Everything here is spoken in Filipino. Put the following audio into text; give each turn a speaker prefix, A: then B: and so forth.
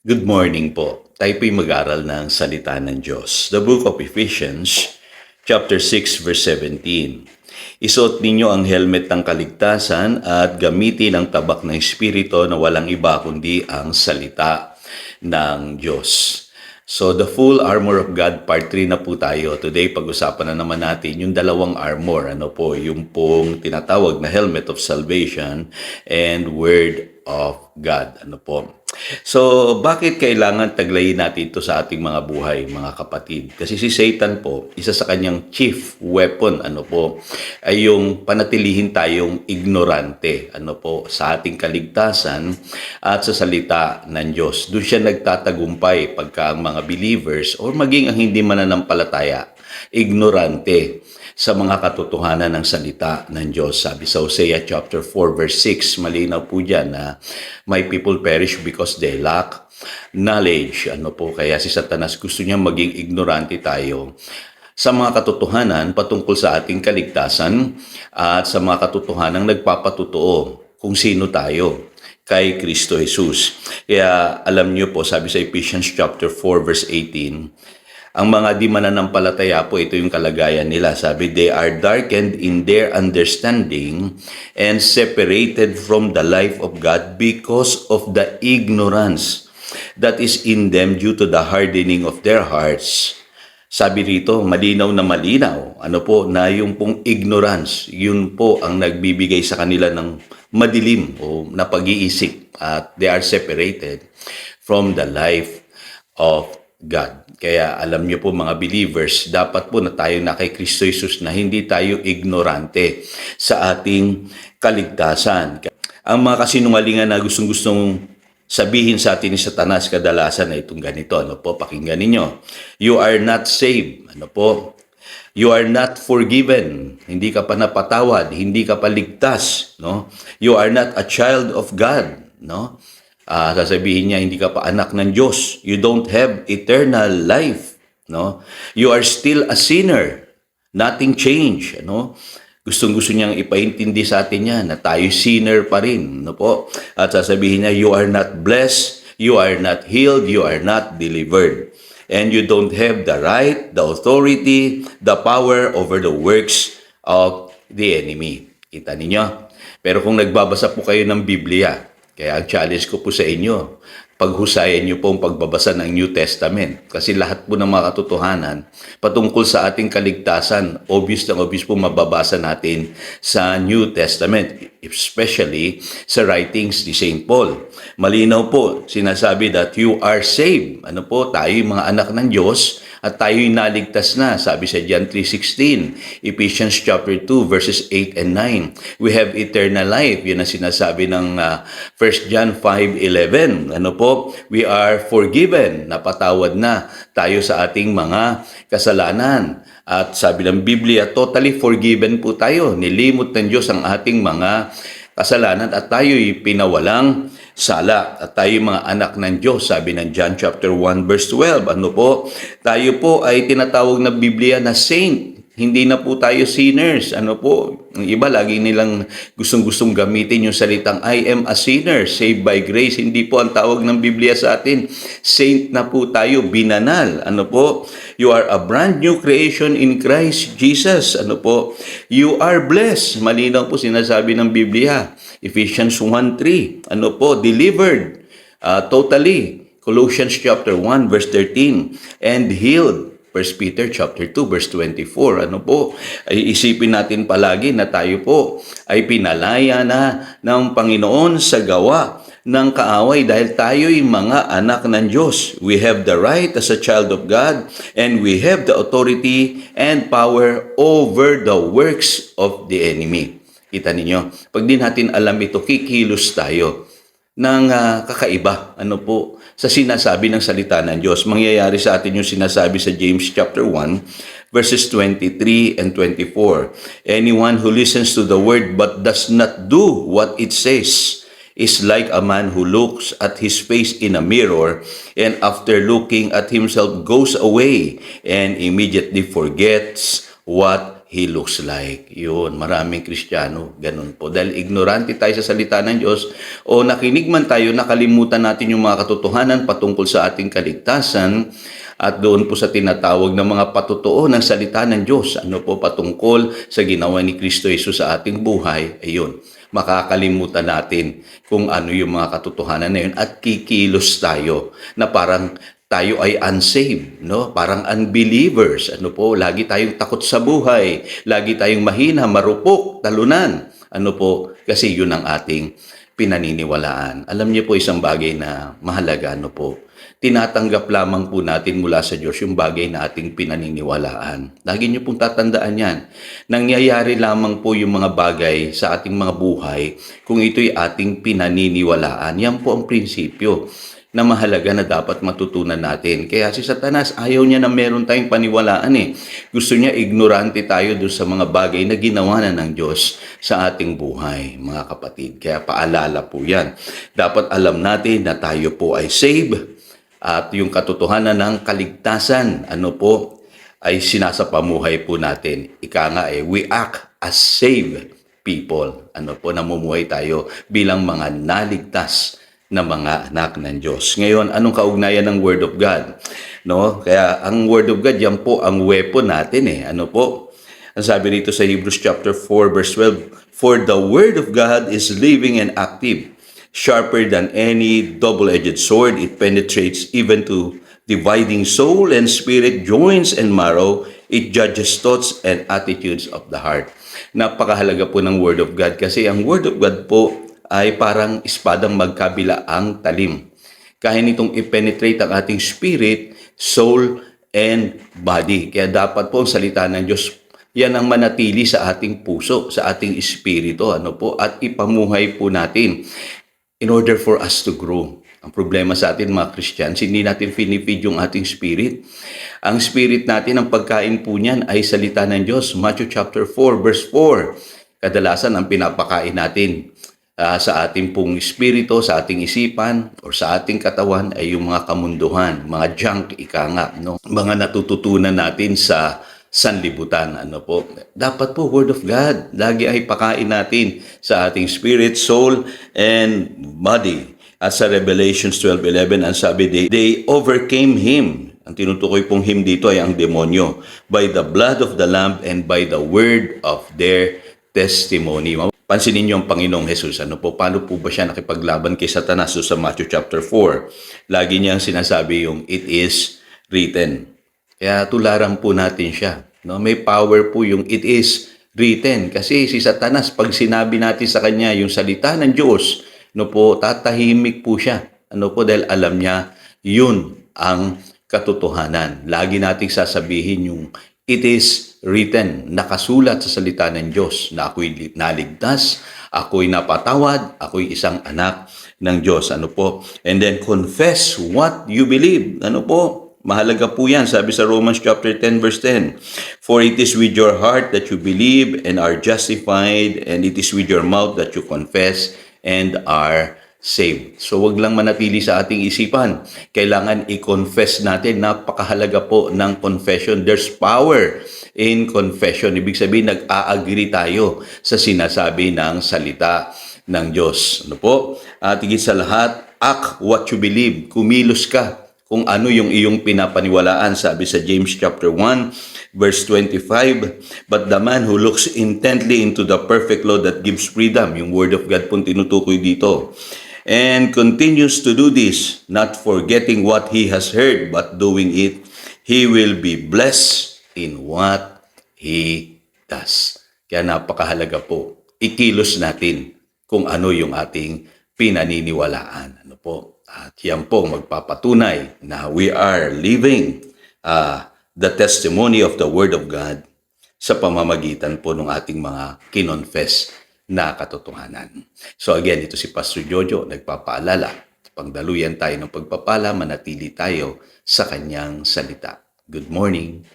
A: Good morning po. Tayo po'y mag-aral ng salita ng Diyos. The book of Ephesians, chapter 6, verse 17. Isuot ninyo ang helmet ng kaligtasan at gamitin ang tabak ng Espiritu na walang iba kundi ang salita ng Diyos. So, the full armor of God, part 3 na po tayo. Today, pag-usapan na naman natin yung dalawang armor. Yung pong tinatawag na helmet of salvation and word of God. So, bakit kailangan taglayin natin ito sa ating mga buhay, mga kapatid? Kasi si Satan po, isa sa kanyang chief weapon, ay yung panatilihin tayong ignorante, sa ating kaligtasan at sa salita ng Diyos. Doon siya nagtatagumpay pagka ang mga believers o maging ang hindi mananampalataya, ignorante sa mga katotohanan ng salita ng Diyos. Sabi sa Hosea chapter 4 verse 6, malinaw po dyan na my people perish because they lack knowledge. Kaya si Satanas gusto niya maging ignorante tayo sa mga katotohanan patungkol sa ating kaligtasan at sa mga katotohanan nagpapatutuo kung sino tayo kay Kristo Jesus. Kaya alam niyo po, sabi sa Ephesians chapter 4 verse 18, ang mga di mananampalataya po, ito yung kalagayan nila. Sabi, they are darkened in their understanding and separated from the life of God because of the ignorance that is in them due to the hardening of their hearts. Sabi rito, malinaw na malinaw, na yung pong ignorance, yun po ang nagbibigay sa kanila ng madilim o na pag-iisip at they are separated from the life of God. Kaya alam niyo po mga believers, dapat po na tayo na kay Kristo Jesus na hindi tayo ignorante sa ating kaligtasan. Ang mga kasinungalingan na gustong-gustong sabihin sa atin ni Satanas kadalasan na itong ganito, pakinggan ninyo. You are not saved, You are not forgiven. Hindi ka pa napatawad, hindi ka pa ligtas, You are not a child of God, sasabihin niya, hindi ka pa anak ng Diyos. You don't have eternal life. You are still a sinner. Nothing changed. Gustong-gusto niyang ipaintindi sa atin yan na tayo sinner pa rin. At sasabihin niya, you are not blessed, you are not healed, you are not delivered. And you don't have the right, the authority, the power over the works of the enemy. Kita ninyo? Pero kung nagbabasa po kayo ng Biblia, kaya ang challenge ko po sa inyo, paghusayan niyo po ang pagbabasa ng New Testament. Kasi lahat po ng mga katotohanan patungkol sa ating kaligtasan, obvious po mababasa natin sa New Testament, especially sa writings ni St. Paul. Malinaw po, sinasabi that you are saved. Tayo yung mga anak ng Diyos at tayo'y naligtas na. Sabi sa John 3:16, Ephesians chapter 2 verses 8 and 9. We have eternal life. Yun ang sinasabi ng 1 John 5:11. We are forgiven. Napatawad na tayo sa ating mga kasalanan. At sabi ng Biblia, totally forgiven po tayo. Nilimot ng Diyos ang ating mga kasalanan at tayo'y pinawalang sala at tayo mga anak ng Diyos. Sabi ng John chapter 1 verse 12, tayo po ay tinatawag na Biblia na saint. Hindi na po tayo sinners. Ang iba lagi nilang gustong-gustong gamitin yung salitang I am a sinner, saved by grace. Hindi po ang tawag ng Biblia sa atin. Saint na po tayo, binanal. You are a brand new creation in Christ Jesus. You are blessed. Malinaw po sinasabi ng Biblia. Ephesians 1:3. Delivered totally. Colossians chapter 1 verse 13. And healed. 1 Peter chapter 2 verse 24. Ay isipin natin palagi na tayo po ay pinalaya na ng Panginoon sa gawa ng kaaway dahil tayo'y mga anak ng Diyos. We have the right as a child of God and we have the authority and power over the works of the enemy. Kita ninyo, pag di natin alam ito, kikilos tayo ng kakaiba, sa sinasabi ng salita ng Diyos. Mangyayari sa atin yung sinasabi sa James chapter 1, verses 23 and 24. Anyone who listens to the word but does not do what it says is like a man who looks at his face in a mirror and after looking at himself goes away and immediately forgets what he looks like. Yun, maraming Kristiyano, ganun po. Dahil ignorante tayo sa salita ng Diyos o nakinig man tayo, nakalimutan natin yung mga katotohanan patungkol sa ating kaligtasan at doon po sa tinatawag ng mga patotoo ng salita ng Diyos. Ano po patungkol sa ginawa ni Kristo Jesus sa ating buhay? Ayun, makakalimutan natin kung ano yung mga katotohanan na yun at kikilos tayo na parang tayo ay unsaved, no? Parang unbelievers. Ano po, lagi tayong takot sa buhay, lagi tayong mahina, marupok, talunan. Ano po, kasi yun ang ating pinaniniwalaan. Alam niyo po isang bagay na mahalaga, ano po, tinatanggap lamang po natin mula sa Diyos yung bagay na ating pinaniniwalaan. Lagi niyo pong tatandaan yan. Nangyayari lamang po yung mga bagay sa ating mga buhay kung ito'y ating pinaniniwalaan. Yan po ang prinsipyo na mahalaga na dapat matutunan natin. Kaya si Satanas, ayaw niya na meron tayong paniwalaan eh. Gusto niya ignorante tayo doon sa mga bagay na ginawa na ng Diyos sa ating buhay, mga kapatid. Kaya paalala po yan. Dapat alam natin na tayo po ay saved at yung katotohanan ng kaligtasan, ano po, ay sinasapamuhay po natin. Ika nga we act as saved people. Ano po, namumuhay tayo bilang mga naligtas na mga anak ng Diyos. Ngayon, anong kaugnayan ng Word of God? No? Kaya ang Word of God, yan po ang weapon natin eh. Ano po? Ang sabi rito sa Hebrews chapter 4 verse 12, "For the Word of God is living and active, sharper than any double-edged sword. It penetrates even to dividing soul and spirit, joints and marrow. It judges thoughts and attitudes of the heart." Napakahalaga po ng Word of God kasi ang Word of God po ay parang espadang magkabilaang talim. Kaya nitong i-penetrate ang ating spirit, soul, and body. Kaya dapat po ang salita ng Diyos, yan ang manatili sa ating puso, sa ating espiritu, ano po, at ipamuhay po natin in order for us to grow. Ang problema sa atin mga Christians, hindi natin finifeed yung ating spirit. Ang spirit natin, ang pagkain po niyan ay salita ng Diyos. Matthew chapter 4 verse 4. Kadalasan ang pinapakain natin sa ating pong espiritu, sa ating isipan, o sa ating katawan ay yung mga kamunduhan, mga junk, ika nga, no? Mga natututunan natin sa sanlibutan. Ano po? Dapat po, Word of God, lagi ay pakain natin sa ating spirit, soul, and body. At sa Revelations 12:11, ang sabi, they overcame him. Ang tinutukoy pong him dito ay ang demonyo. By the blood of the Lamb and by the word of their testimony. Pansinin niyo ang Panginoong Jesus. Ano po, paano po ba siya nakipaglaban kay Satanas sa Matthew chapter 4? Lagi niyang sinasabi yung it is written. Kaya tularan po natin siya. No? May power po yung it is written. Kasi si Satanas, pag sinabi natin sa kanya yung salita ng Diyos, no po, tatahimik po siya. Ano po, dahil alam niya, yun ang katotohanan. Lagi nating sasabihin yung it is written, nakasulat sa salita ng Diyos na ako'y naligtas, ako'y napatawad, ako'y isang anak ng Diyos. Ano po? And then confess what you believe. Ano po? Mahalaga po yan. Sabi sa Romans chapter 10 verse 10, "For it is with your heart that you believe and are justified, and it is with your mouth that you confess and are saved." So wag lang manatili sa ating isipan. Kailangan i-confess natin. Napakahalaga po ng confession. There's power in confession. Ibig sabihin, nag-a-agree tayo sa sinasabi ng salita ng Diyos. Ano po? At higit sa lahat, act what you believe. Kumilos ka kung ano yung iyong pinapaniwalaan. Sabi sa James chapter 1 verse 25, "But the man who looks intently into the perfect law that gives freedom," yung Word of God pong tinutukoy dito, "and continues to do this, not forgetting what he has heard, but doing it, he will be blessed in what he does." Kaya napakahalaga po, ikilos natin kung ano yung ating pinaniniwalaan. Ano po? At yan po magpapatunay na we are living the testimony of the Word of God sa pamamagitan po ng ating mga kinonfess na katotohanan. So again, ito si Pastor Jojo, nagpapaalala. Pangdaluyan tayo ng pagpapala, manatili tayo sa kanyang salita. Good morning.